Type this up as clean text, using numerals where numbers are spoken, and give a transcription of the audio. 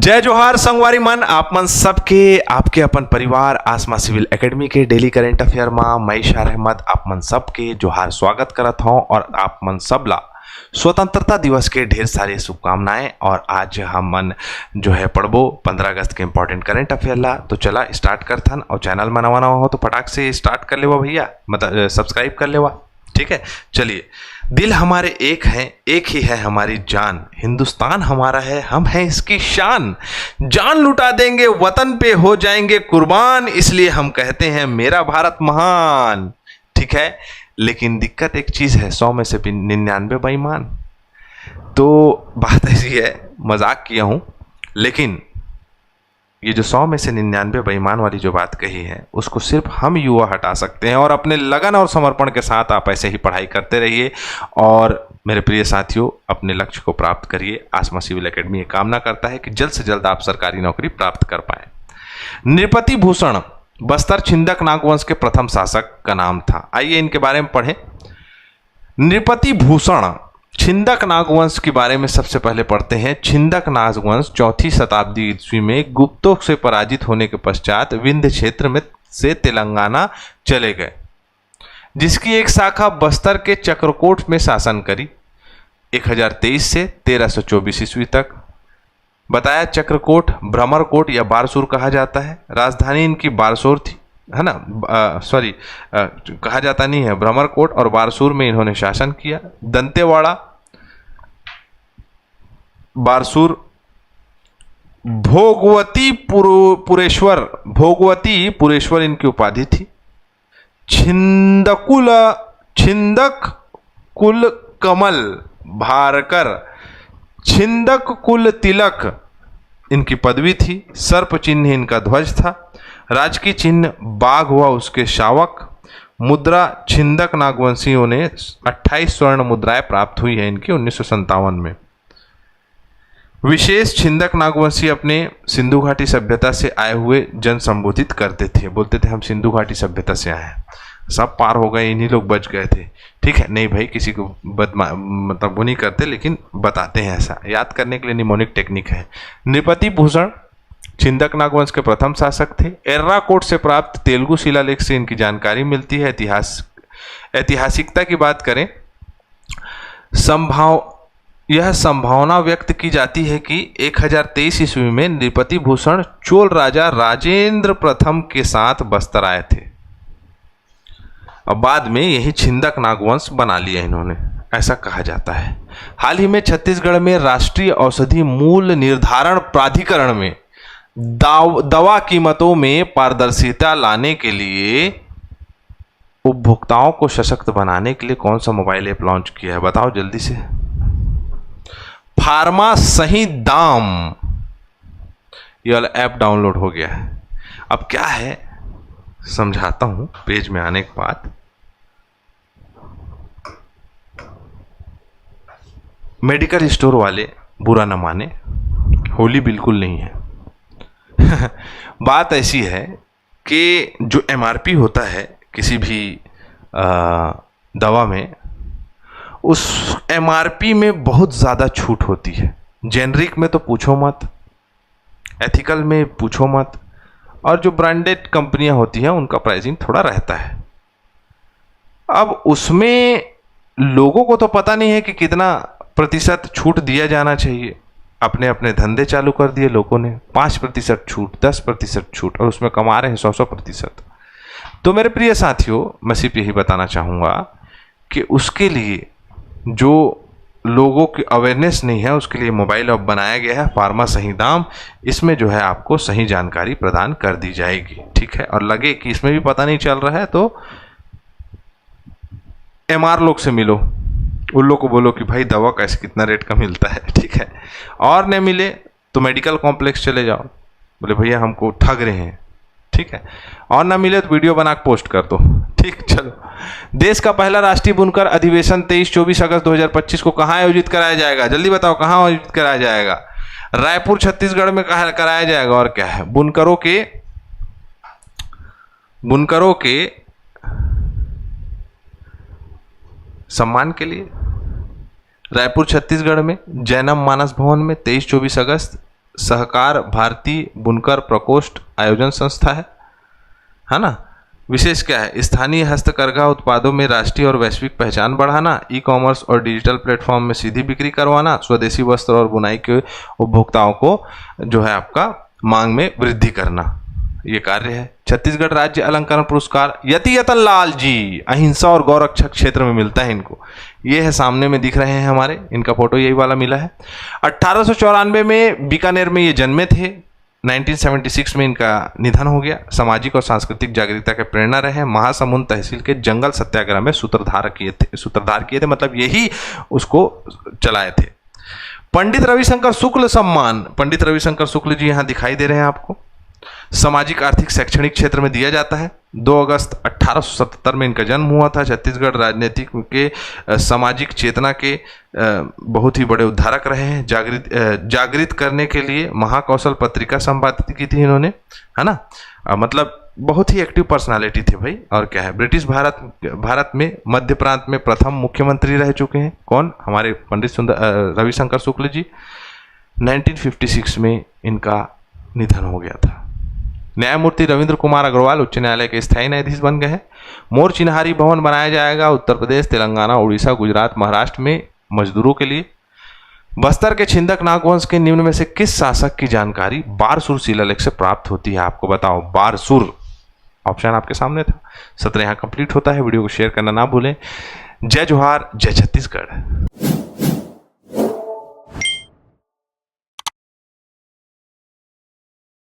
जय जोहार संगवारी मन, आप मन सबके आपके अपन परिवार आसमा सिविल एकेडमी के डेली करेंट अफेयर मां मैं इशार अहमद आप मन सबके जोहार स्वागत करत हूं और आप मन सबला स्वतंत्रता दिवस के ढेर सारी शुभकामनाएं। और आज हम मन जो है पढ़बो 15 अगस्त के इंपॉर्टेंट करेंट अफेयर ला। तो चला स्टार्ट करथन और चैनल में नवा हो तो फटाक से स्टार्ट कर लेवा भैया, मतलब सब्सक्राइब कर लेवा। ठीक है, चलिए। दिल हमारे एक हैं, एक ही है हमारी जान, हिंदुस्तान हमारा है, हम हैं इसकी शान, जान लुटा देंगे वतन पे हो जाएंगे कुर्बान, इसलिए हम कहते हैं मेरा भारत महान। ठीक है, लेकिन दिक्कत एक चीज है, 100 में से 99 बेईमान। तो बात ऐसी है, मजाक किया हूं, लेकिन ये जो 100 में से 99 बेईमान वाली जो बात कही है उसको सिर्फ हम युवा हटा सकते हैं। और अपने लगन और समर्पण के साथ आप ऐसे ही पढ़ाई करते रहिए और मेरे प्रिय साथियों अपने लक्ष्य को प्राप्त करिए। आसमा सिविल एकेडमी ये कामना करता है कि जल्द से जल्द आप सरकारी नौकरी प्राप्त कर पाए। नृपति भूषण बस्तर छिंदक नागवंश के प्रथम शासक का नाम था। आइए इनके बारे में पढ़ें। नृपति भूषण छिंदक नागवंश के बारे में सबसे पहले पढ़ते हैं। छिंदक नागवंश 4वीं शताब्दी ईस्वी में गुप्तों से पराजित होने के पश्चात विंध्य क्षेत्र में से तेलंगाना चले गए, जिसकी एक शाखा बस्तर के चक्रकोट में शासन करी 1023 से 1324 ईस्वी तक। बताया चक्रकोट भ्रमरकोट या बारसूर कहा जाता है। राजधानी इनकी बारसूर थी, है ना, कहा जाता नहीं है, भ्रमरकोट और बारसूर में इन्होंने शासन किया। दंतेवाड़ा, बारसूर, भोगवती पुरेश्वर इनकी उपाधि थी। छिंदक कुल कमल भारकर, छिंदक कुल तिलक इनकी पदवी थी। सर्प चिन्ह इनका ध्वज था। राजकीय चिन्ह बाघ व उसके शावक। मुद्रा छिंदक नागवंशियों ने 28 स्वर्ण मुद्राएं प्राप्त हुई है इनकी 1957 में। विशेष छिंदक नागवंशी अपने सिंधु घाटी सभ्यता से आए हुए जन संबोधित करते थे, बोलते थे हम सिंधु घाटी सभ्यता से आए हैं। सब पार हो गए, इन्हीं लोग बच गए थे। ठीक है, नहीं भाई किसी को मतलब वो नहीं करते, लेकिन बताते हैं, ऐसा याद करने के लिए निमोनिक टेक्निक है। नृपति भूषण छिंदक नागवंश के प्रथम शासक थे। एर्राकोट से प्राप्त तेलुगु शिलालेख से इनकी जानकारी मिलती है। ऐतिहासिकता की बात करें, यह संभावना व्यक्त की जाती है कि 1023 ईस्वी में नृपति भूषण चोल राजा राजेंद्र प्रथम के साथ बस्तर आए थे। अब बाद में यही छिंदक नागवंश बना लिया इन्होंने, ऐसा कहा जाता है। हाल ही में छत्तीसगढ़ में राष्ट्रीय औषधि मूल्य निर्धारण प्राधिकरण में दवा कीमतों में पारदर्शिता लाने के लिए उपभोक्ताओं को सशक्त बनाने के लिए कौन सा मोबाइल ऐप लॉन्च किया है, बताओ जल्दी से। फार्मा सही दाम, ये वाला ऐप डाउनलोड हो गया है। अब क्या है समझाता हूं पेज में आने के बाद। मेडिकल स्टोर वाले बुरा न माने, होली बिल्कुल नहीं है। बात ऐसी है कि जो एमआरपी होता है किसी भी दवा में, उस एमआरपी में बहुत ज़्यादा छूट होती है। जेनरिक में तो पूछो मत, एथिकल में पूछो मत, और जो ब्रांडेड कंपनियां होती हैं उनका प्राइसिंग थोड़ा रहता है। अब उसमें लोगों को तो पता नहीं है कि कितना प्रतिशत छूट दिया जाना चाहिए। अपने अपने धंधे चालू कर दिए लोगों ने, 5% छूट, 10% छूट, और उसमें कमा रहे हैं 100%। तो मेरे प्रिय साथियों, मैं सिर्फ यही बताना चाहूँगा कि उसके लिए जो लोगों की अवेयरनेस नहीं है, उसके लिए मोबाइल ऐप बनाया गया है फार्मा सही दाम। इसमें जो है आपको सही जानकारी प्रदान कर दी जाएगी। ठीक है, और लगे कि इसमें भी पता नहीं चल रहा है तो एमआर लोग से मिलो, उन लोग को बोलो कि भाई दवा कैसे कितना रेट का मिलता है। ठीक है, और नहीं मिले तो मेडिकल कॉम्प्लेक्स चले जाओ, बोले भैया हमको ठग रहे हैं। ठीक है, और ना मिले तो वीडियो बना के पोस्ट कर दो। ठीक, चलो। देश का पहला राष्ट्रीय बुनकर अधिवेशन 23-24 अगस्त 2025 को कहाँ आयोजित कराया जाएगा, जल्दी बताओ कहाँ आयोजित कराया जाएगा। रायपुर छत्तीसगढ़ में कहाँ कराया जाएगा। और क्या है, बुनकरों के सम्मान के लिए रायपुर छत्तीसगढ़ में जैनम मानस भवन में 23-24 अगस्त सहकार भारती बुनकर प्रकोष्ठ आयोजन संस्था है ना। विशेष क्या है, स्थानीय हस्तकरघा उत्पादों में राष्ट्रीय और वैश्विक पहचान बढ़ाना, ई कॉमर्स और डिजिटल प्लेटफॉर्म में सीधी बिक्री करवाना, स्वदेशी वस्त्र और बुनाई के उपभोक्ताओं को जो है आपका मांग में वृद्धि करना, ये कार्य है। छत्तीसगढ़ राज्य अलंकरण पुरस्कार यति यतन लाल जी अहिंसा और गौरक्षा क्षेत्र में मिलता है इनको। ये है सामने में दिख रहे हैं हमारे, इनका फोटो यही वाला मिला है। 1894 में बीकानेर में ये जन्मे थे। 1976 में इनका निधन हो गया। सामाजिक और सांस्कृतिक जागरूकता के प्रेरणा रहे। महासमुंद तहसील के जंगल सत्याग्रह में सूत्रधार किए थे, मतलब यही उसको चलाए थे। पंडित रविशंकर शुक्ल सम्मान, पंडित रविशंकर शुक्ल जी यहाँ दिखाई दे रहे हैं आपको। सामाजिक आर्थिक शैक्षणिक क्षेत्र में दिया जाता है। 2 अगस्त 1877 में इनका जन्म हुआ था। छत्तीसगढ़ राजनीतिक के सामाजिक चेतना के बहुत ही बड़े उद्धारक रहे हैं। जागृत करने के लिए महाकौशल पत्रिका संपादित की थी इन्होंने, है ना। मतलब बहुत ही एक्टिव पर्सनालिटी थे भाई। और क्या है, ब्रिटिश भारत में मध्य प्रांत में प्रथम मुख्यमंत्री रह चुके हैं। कौन? हमारे पंडित रविशंकर शुक्ल जी। 1956 में इनका निधन हो गया था। न्यायमूर्ति रविंद्र कुमार अग्रवाल उच्च न्यायालय के स्थायी न्यायाधीश बन गए हैं। मोर चिन्हारी भवन बनाया जाएगा उत्तर प्रदेश, तेलंगाना, उड़ीसा, गुजरात, महाराष्ट्र में मजदूरों के लिए। बस्तर के छिंदक नागवंश के निम्न में से किस शासक की जानकारी बारसूर शिलालेख से प्राप्त होती है? आपको बताओ, बारसूर ऑप्शन आपके सामने था। सत्र यहाँ कंप्लीट होता है। वीडियो को शेयर करना ना भूलें। जय जोहार, जय छत्तीसगढ़।